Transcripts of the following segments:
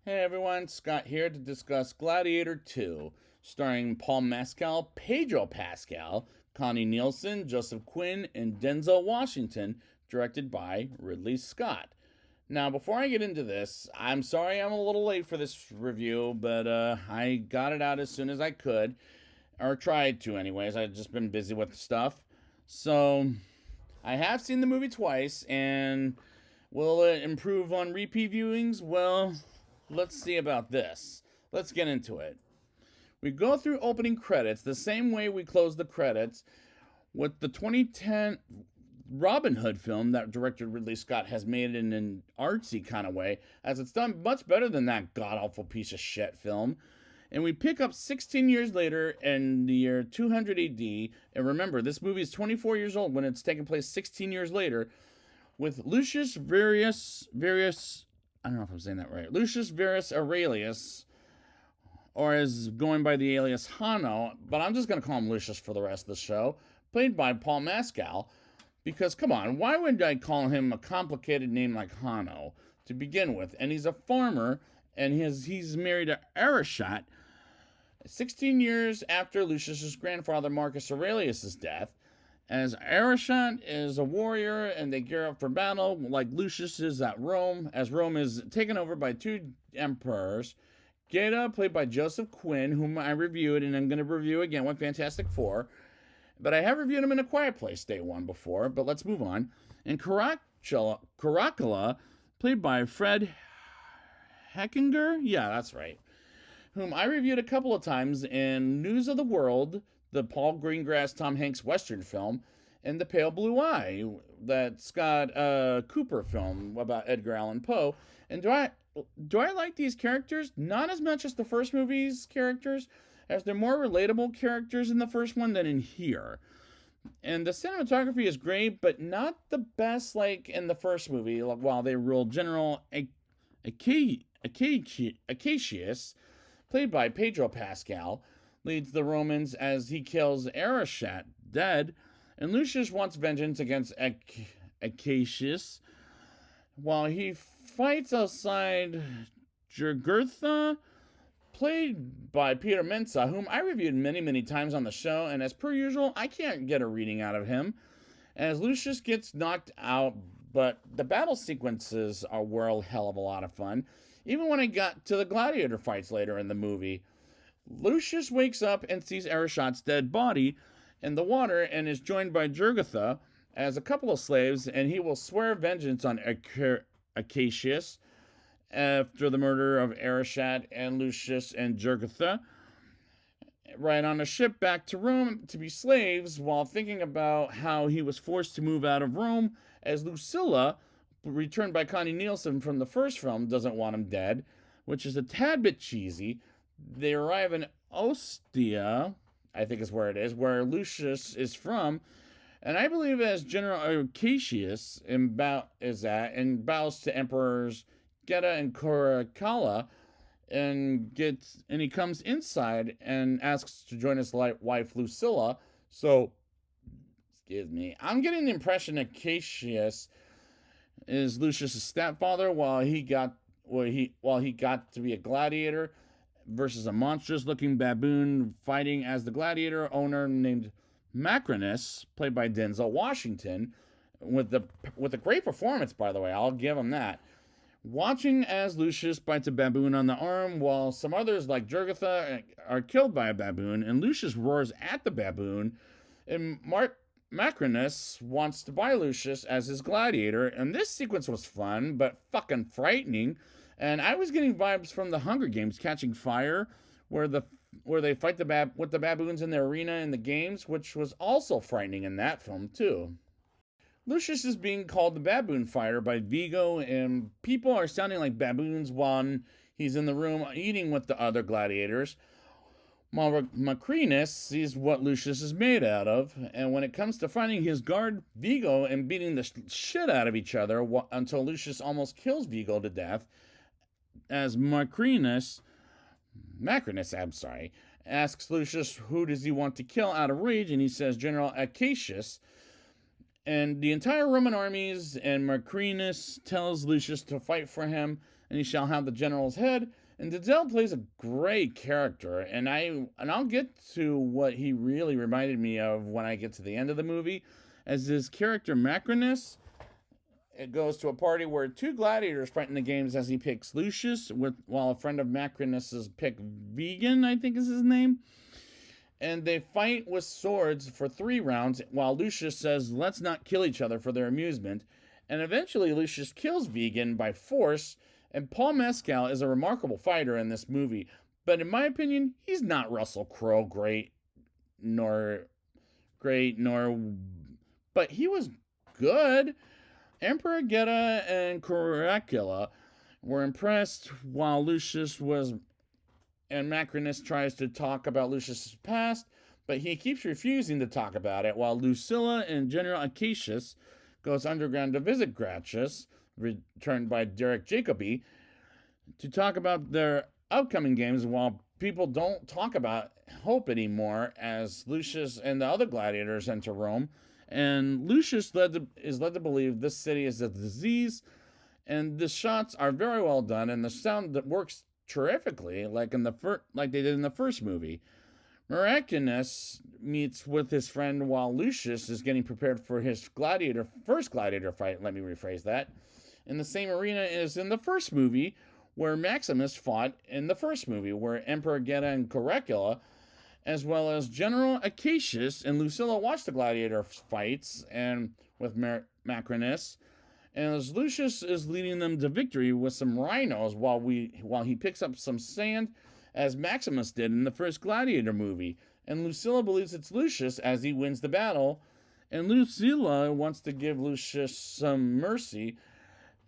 Hey everyone, Scott here to discuss Gladiator 2, starring Paul Mescal, Pedro Pascal, Connie Nielsen, Joseph Quinn, and Denzel Washington, directed by Ridley Scott. Now, before I get into this, I'm sorry I'm a little late for this review, but I got it out as soon as I could, or tried to, anyways. I've just been busy with stuff. So, I have seen the movie twice, and will it improve on repeat viewings? Well, let's see about this. Let's get into it. We go through opening credits the same way we close the credits with the 2010 Robin Hood film that director Ridley Scott has made in an artsy kind of way, as it's done much better than that god awful piece of shit film. And we pick up 16 years later in the year 200 AD. And remember, this movie is 24 years old when it's taking place 16 years later, with Lucius Varius, I don't know if I'm saying that right, Lucius Verus Aurelius, or is going by the alias Hanno, but I'm just going to call him Lucius for the rest of the show, played by Paul Mescal, because come on, why would I call him a complicated name like Hanno to begin with? And he's a farmer, and he's married to Arishot 16 years after Lucius's grandfather Marcus Aurelius's death, as Arishot is a warrior and they gear up for battle, like Lucius is at Rome, as Rome is taken over by two emperors. Geta, played by Joseph Quinn, whom I reviewed and I'm going to review again with Fantastic Four. But I have reviewed him in A Quiet Place Day 1 before, but let's move on. And Caracalla, played by Fred Heckinger? Yeah, that's right. Whom I reviewed a couple of times in News of the World, the Paul Greengrass Tom Hanks Western film, and The Pale Blue Eye, that Scott Cooper film about Edgar Allan Poe. And do I like these characters? Not as much as the first movie's characters, as they're more relatable characters in the first one than in here. And the cinematography is great, but not the best like in the first movie, while they rule General Acacius, played by Pedro Pascal, leads the Romans as he kills Arishot dead, and Lucius wants vengeance against Acacius, while he fights outside Jugurtha, played by Peter Mensah, whom I reviewed many times on the show, and as per usual, I can't get a reading out of him, as Lucius gets knocked out, but the battle sequences were a hell of a lot of fun, even when I got to the gladiator fights later in the movie. Lucius wakes up and sees Arishot's dead body in the water and is joined by Jugurtha as a couple of slaves, and he will swear vengeance on Acacius after the murder of Arishot and Lucius and Jugurtha, right on a ship back to Rome to be slaves, while thinking about how he was forced to move out of Rome, as Lucilla, returned by Connie Nielsen from the first film, doesn't want him dead, which is a tad bit cheesy. They arrive in Ostia, I think is where it is, where Lucius is from, and I believe as General Acacius is at, and bows to Emperors Geta and Caracalla, and he comes inside and asks to join his wife Lucilla. So, excuse me, I'm getting the impression Acacius is Lucius's stepfather, while he got to be a gladiator versus a monstrous-looking baboon fighting as the gladiator owner named Macrinus, played by Denzel Washington, with a great performance, by the way. I'll give him that. Watching as Lucius bites a baboon on the arm, while some others like Jugurtha are killed by a baboon, and Lucius roars at the baboon, and Macrinus wants to buy Lucius as his gladiator, and this sequence was fun, but fucking frightening. And I was getting vibes from the Hunger Games Catching Fire, where they fight with the baboons in the arena in the games, which was also frightening in that film too. Lucius is being called the baboon fighter by Vigo, and people are sounding like baboons while he's in the room eating with the other gladiators. Macrinus sees what Lucius is made out of, and when it comes to finding his guard Vigo and beating the shit out of each other until Lucius almost kills Vigo to death, as Macrinus, asks Lucius who does he want to kill out of rage, and he says General Acacius, and the entire Roman armies, and Macrinus tells Lucius to fight for him, and he shall have the general's head. And Denzel plays a great character, and I'll get to what he really reminded me of when I get to the end of the movie, as his character Macrinus. It goes to a party where two gladiators fight in the games as he picks Lucius, while a friend of Macrinus's pick Vegan, I think is his name. And they fight with swords for 3 rounds, while Lucius says, let's not kill each other for their amusement. And eventually Lucius kills Vegan by force, and Paul Mescal is a remarkable fighter in this movie. But in my opinion, he's not Russell Crowe but he was good. Emperor Geta and Caracalla were impressed while and Macrinus tries to talk about Lucius's past, but he keeps refusing to talk about it, while Lucilla and General Acacius goes underground to visit Gratius, returned by Derek Jacobi, to talk about their upcoming games, while people don't talk about hope anymore as Lucius and the other gladiators enter Rome. And Lucius is led to believe this city is a disease, and the shots are very well done, and the sound that works terrifically, like they did in the first movie. Miraculous meets with his friend while Lucius is getting prepared for his first gladiator fight. Let me rephrase that. In the same arena as in the first movie, where Maximus fought in the first movie, where Emperor Geta and Caracalla, as well as General Acacius and Lucilla, watch the gladiator fights and with Macrinus. And as Lucius is leading them to victory with some rhinos while he picks up some sand, as Maximus did in the first Gladiator movie. And Lucilla believes it's Lucius as he wins the battle. And Lucilla wants to give Lucius some mercy.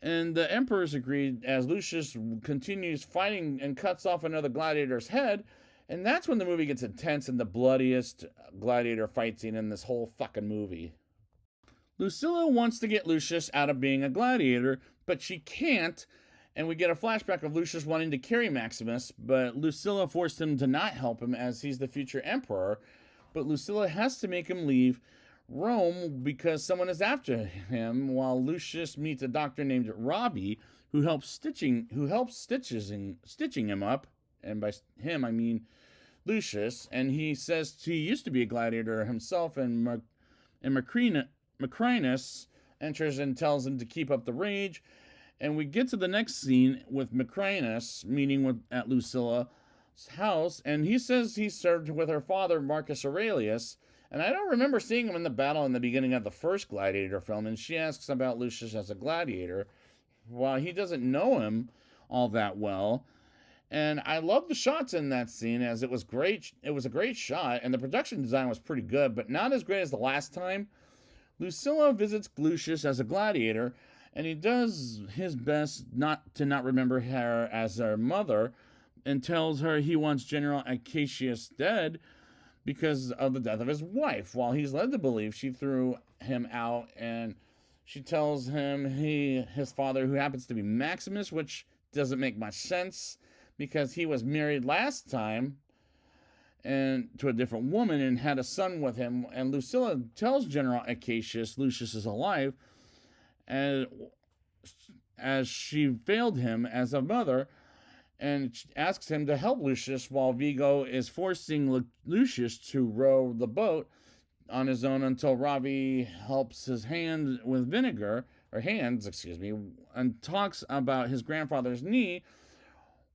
And the emperors agreed as Lucius continues fighting and cuts off another gladiator's head. And that's when the movie gets intense and the bloodiest gladiator fight scene in this whole fucking movie. Lucilla wants to get Lucius out of being a gladiator, but she can't, and we get a flashback of Lucius wanting to carry Maximus, but Lucilla forced him to not help him as he's the future emperor. But Lucilla has to make him leave Rome because someone is after him, while Lucius meets a doctor named Robbie who helps stitching him up, and by him I mean Lucius, and he says he used to be a gladiator himself, and Macrinus enters and tells him to keep up the rage. And we get to the next scene with Macrinus meeting at Lucilla's house, and he says he served with her father, Marcus Aurelius. And I don't remember seeing him in the battle in the beginning of the first Gladiator film, and she asks about Lucius as a gladiator, while he doesn't know him all that well. And I love the shots in that scene, as it was great. It was a great shot, and the production design was pretty good, but not as great as the last time. Lucilla visits Lucius as a gladiator, and he does his best not to remember her as her mother, and tells her he wants General Acacius dead because of the death of his wife, while he's led to believe she threw him out. And she tells him his father, who happens to be Maximus, which doesn't make much sense because he was married last time and to a different woman and had a son with him. And Lucilla tells General Acacius Lucius is alive, and as she failed him as a mother, and asks him to help Lucius, while Vigo is forcing Lucius to row the boat on his own until Robbie helps his hands, and talks about his grandfather's knee,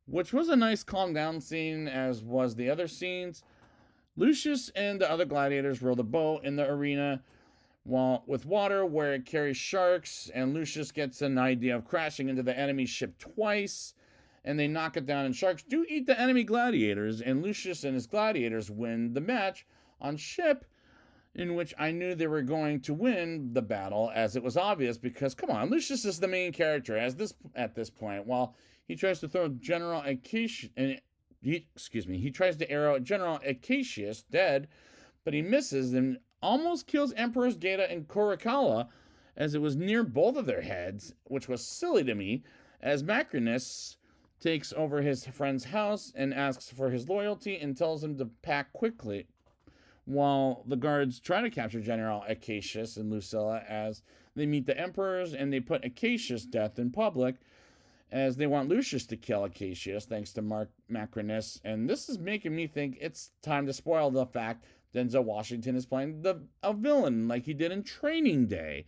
which was a nice calm down scene, as was the other scenes. Lucius and the other gladiators row the boat in the arena with water where it carries sharks, and Lucius gets an idea of crashing into the enemy ship twice, and they knock it down, and sharks do eat the enemy gladiators, and Lucius and his gladiators win the match on ship, in which I knew they were going to win the battle, as it was obvious, because, come on, Lucius is the main character at this point, while he tries to throw General Acacius, he tries to arrow General Acacius dead, but he misses and almost kills Emperors Geta and Caracalla, as it was near both of their heads, which was silly to me, as Macrinus takes over his friend's house and asks for his loyalty and tells him to pack quickly, while the guards try to capture General Acacius and Lucilla as they meet the emperors, and they put Acacius' death in public. as they want Lucius to kill Acacius thanks to Macrinus. And this is making me think it's time to spoil the fact Denzel Washington is playing a villain like he did in Training Day.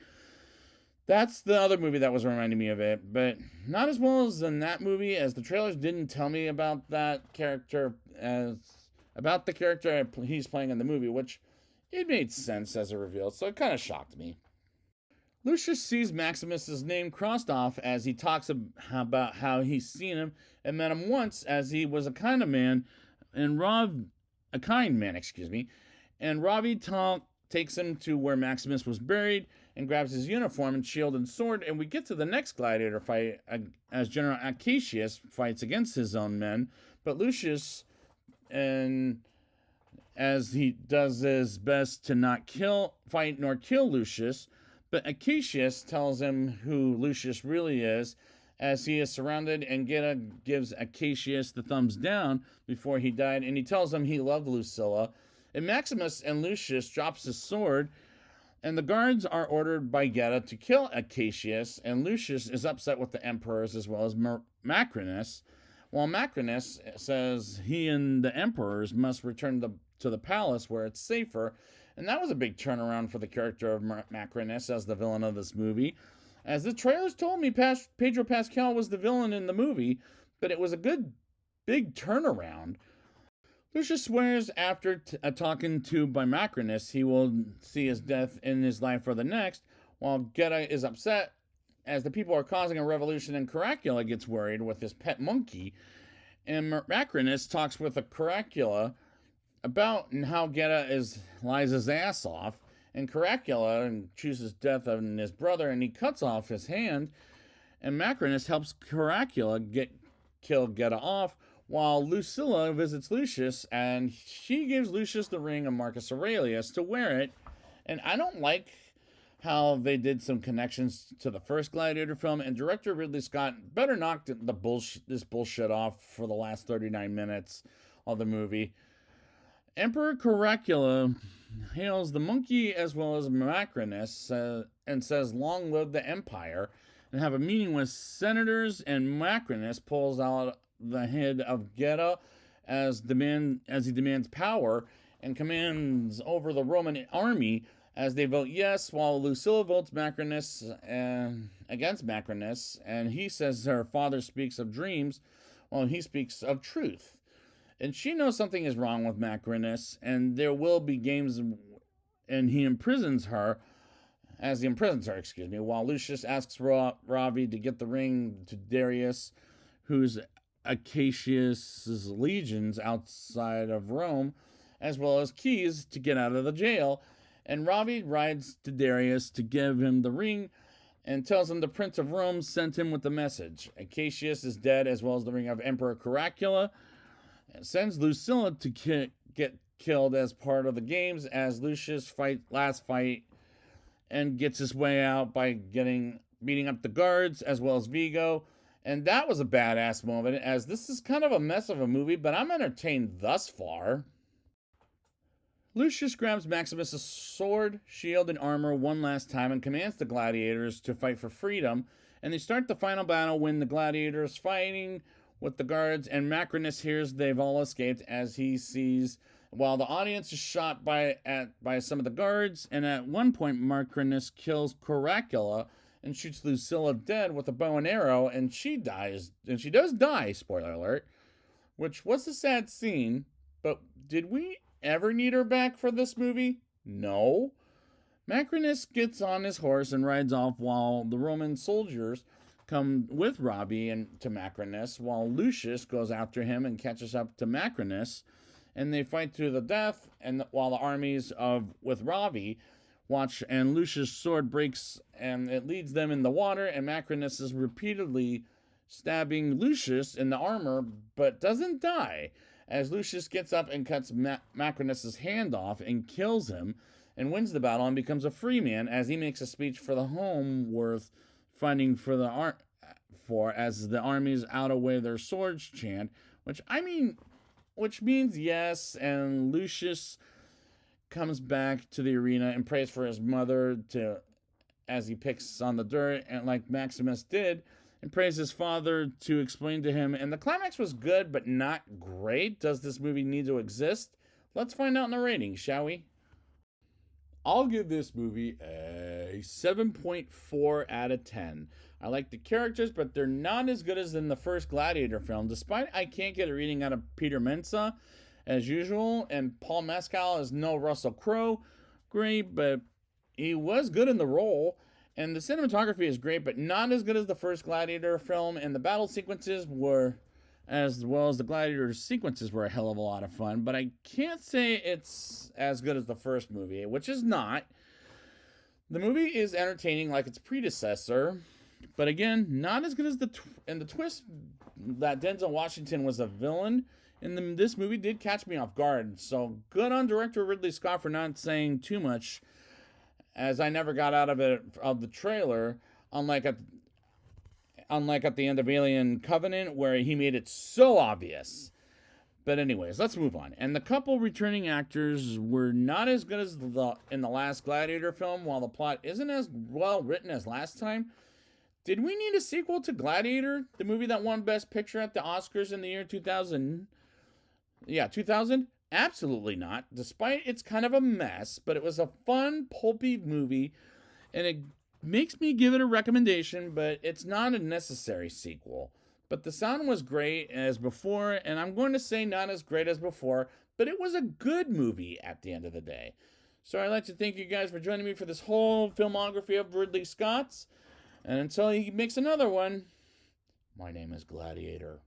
That's the other movie that was reminding me of it, but not as well as in that movie, as the trailers didn't tell me about that character, about the character he's playing in the movie, which it made sense as a reveal, so it kind of shocked me. Lucius sees Maximus's name crossed off as he talks about how he's seen him and met him once, as he was a kind man, and and Ravi takes him to where Maximus was buried and grabs his uniform and shield and sword, and we get to the next gladiator fight as General Acacius fights against his own men, but Lucius, and as he does his best to not fight nor kill Lucius, but Acacius tells him who Lucius really is, as he is surrounded, and Geta gives Acacius the thumbs down before he died, and he tells him he loved Lucilla. And Maximus and Lucius drops his sword, and the guards are ordered by Geta to kill Acacius, and Lucius is upset with the emperors as well as Macrinus, while Macrinus says he and the emperors must return to the palace where it's safer. And that was a big turnaround for the character of Macrinus as the villain of this movie. As the trailers told me, Pedro Pascal was the villain in the movie, but it was a good, big turnaround. Lucius swears after talking to by Macrinus he will see his death in his life or the next, while Geta is upset as the people are causing a revolution, and Caracalla gets worried with his pet monkey. And Macrinus talks with a Caracalla about how Geta lies his ass off, and Caracalla chooses death on his brother, and he cuts off his hand, and Macrinus helps Caracalla kill Geta off, while Lucilla visits Lucius, and she gives Lucius the ring of Marcus Aurelius to wear it. And I don't like how they did some connections to the first Gladiator film, and director Ridley Scott better knock this bullshit off for the last 39 minutes of the movie. Emperor Caracalla hails the monkey as well as Macrinus and says, "Long live the Empire," and have a meeting with senators, and Macrinus pulls out the head of Geta as he demands power and commands over the Roman army as they vote yes, while Lucilla votes Macrinus against Macrinus, and he says her father speaks of dreams while he speaks of truth. And she knows something is wrong with Macrinus, and there will be games, and he imprisons her, while Lucius asks Ravi to get the ring to Darius, who's Acacius' legions outside of Rome, as well as keys to get out of the jail. And Ravi rides to Darius to give him the ring and tells him the Prince of Rome sent him with the message. Acacius is dead, as well as the ring of Emperor Caracalla, and sends Lucilla to get killed as part of the games, as Lucius last fight and gets his way out by beating up the guards as well as Vigo. And that was a badass moment, as this is kind of a mess of a movie, but I'm entertained thus far. Lucius grabs Maximus' sword, shield, and armor one last time and commands the gladiators to fight for freedom, and they start the final battle when the gladiators fighting with the guards, and Macrinus hears they've all escaped as he sees, while the audience is shot by some of the guards, and at one point Macrinus kills Caracalla and shoots Lucilla dead with a bow and arrow, and she dies, and she does die, spoiler alert, which was a sad scene, but did we ever need her back for this movie? No. Macrinus gets on his horse and rides off, while the Roman soldiers come with Ravi and to Macrinus, while Lucius goes after him and catches up to Macrinus, and they fight to the death, and while the armies with Ravi watch, and Lucius' sword breaks and it leads them in the water, and Macrinus is repeatedly stabbing Lucius in the armor but doesn't die, as Lucius gets up and cuts Macrinus' hand off and kills him and wins the battle and becomes a free man, as he makes a speech for the home worth fighting for as the armies outweigh their swords chant, which means yes, and Lucius comes back to the arena and prays for his mother as he picks on the dirt, and like Maximus did, and prays his father to explain to him. And the climax was good, but not great. Does this movie need to exist? Let's find out in the ratings, shall we? I'll give this movie a 7.4 out of 10. I like the characters, but they're not as good as in the first Gladiator film. Despite I can't get a reading out of Peter Mensah, as usual, and Paul Mescal is no Russell Crowe. Great, but he was good in the role. And the cinematography is great, but not as good as the first Gladiator film. And the battle sequences were, as well as the Gladiator sequences, were a hell of a lot of fun. But I can't say it's as good as the first movie, which is not. The movie is entertaining like its predecessor, but again, not as good as the twist that Denzel Washington was a villain in this movie did catch me off guard. So good on director Ridley Scott for not saying too much, as I never got out of the trailer, unlike at the end of Alien Covenant, where he made it so obvious. But anyways, let's move on. And the couple returning actors were not as good as in the last Gladiator film, while the plot isn't as well written as last time. Did we need a sequel to Gladiator, the movie that won Best Picture at the Oscars in the year 2000? Yeah, 2000? Absolutely not, despite it's kind of a mess, but it was a fun, pulpy movie, and it makes me give it a recommendation, but it's not a necessary sequel. But the sound was great as before, and I'm going to say not as great as before, but it was a good movie at the end of the day. So I'd like to thank you guys for joining me for this whole filmography of Ridley Scott's, and until he makes another one, my name is Gladiator.